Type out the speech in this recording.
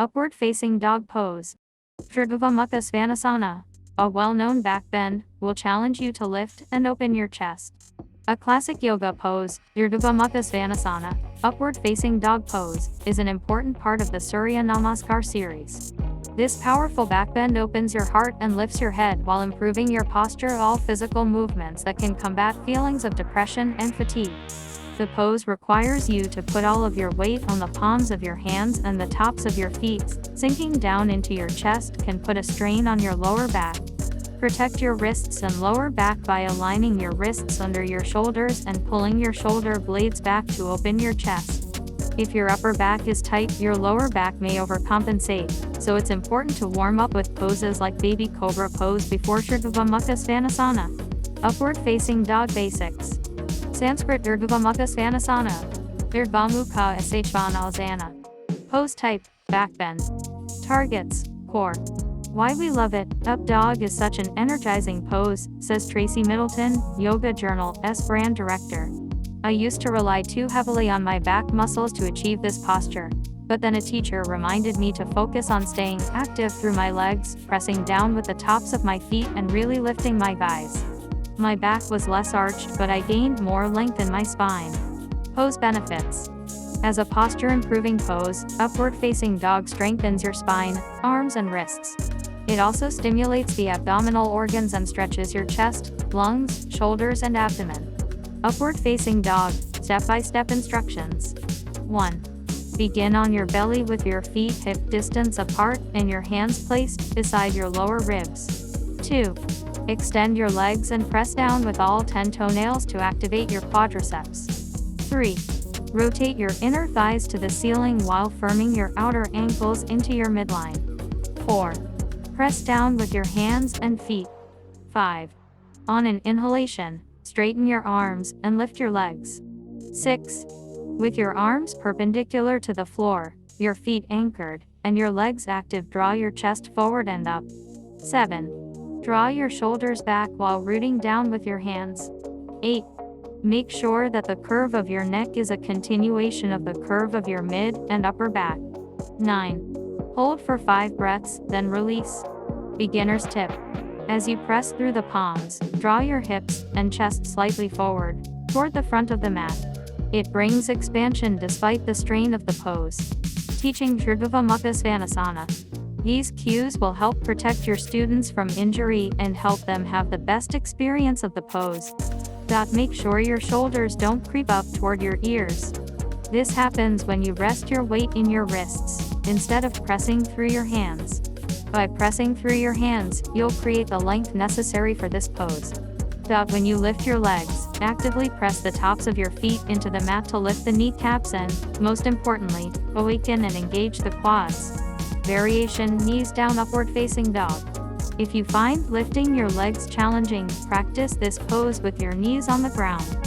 Upward-Facing Dog Pose. Urdhva Mukha Svanasana, a well-known back bend, will challenge you to lift and open your chest. A classic yoga pose, Urdhva Mukha Svanasana, upward-facing dog pose, is an important part of the Surya Namaskar series. This powerful backbend opens your heart and lifts your head while improving your posture, all physical movements that can combat feelings of depression and fatigue. The pose requires you to put all of your weight on the palms of your hands and the tops of your feet. Sinking down into your chest can put a strain on your lower back. Protect your wrists and lower back by aligning your wrists under your shoulders and pulling your shoulder blades back to open your chest. If your upper back is tight, your lower back may overcompensate, so it's important to warm up with poses like Baby Cobra pose before Urdhva Mukha Svanasana. Upward-facing dog basics. Sanskrit Urdhva Mukha Svanasana. Urdhva Mukha Svanasana. Pose type, backbend. Targets, core. Why we love it. Up dog is such an energizing pose, says Tracy Middleton, Yoga Journal's brand director. I used to rely too heavily on my back muscles to achieve this posture, but then a teacher reminded me to focus on staying active through my legs, pressing down with the tops of my feet and really lifting my thighs. My back was less arched, but I gained more length in my spine. Pose benefits. As a posture-improving pose, upward-facing dog strengthens your spine, arms and wrists. It also stimulates the abdominal organs and stretches your chest, lungs, shoulders and abdomen. Upward-facing dog, step-by-step instructions. 1. Begin on your belly with your feet hip distance apart and your hands placed beside your lower ribs. 2. Extend your legs and press down with all 10 toenails to activate your quadriceps. 3. Rotate your inner thighs to the ceiling while firming your outer ankles into your midline. 4. Press down with your hands and feet. 5. On an inhalation, straighten your arms and lift your legs. 6. With your arms perpendicular to the floor, your feet anchored, and your legs active, draw your chest forward and up. 7. Draw your shoulders back while rooting down with your hands. 8. Make sure that the curve of your neck is a continuation of the curve of your mid and upper back. 9. Hold for 5 breaths, then release. Beginner's tip. As you press through the palms, draw your hips and chest slightly forward, toward the front of the mat. It brings expansion despite the strain of the pose. Teaching Urdhva Mukha Svanasana. These cues will help protect your students from injury and help them have the best experience of the pose. Make sure your shoulders don't creep up toward your ears. This happens when you rest your weight in your wrists, instead of pressing through your hands. By pressing through your hands, you'll create the length necessary for this pose. When you lift your legs, actively press the tops of your feet into the mat to lift the kneecaps and, most importantly, awaken and engage the quads. Variation knees down upward-facing dog. If you find lifting your legs challenging, practice this pose with your knees on the ground.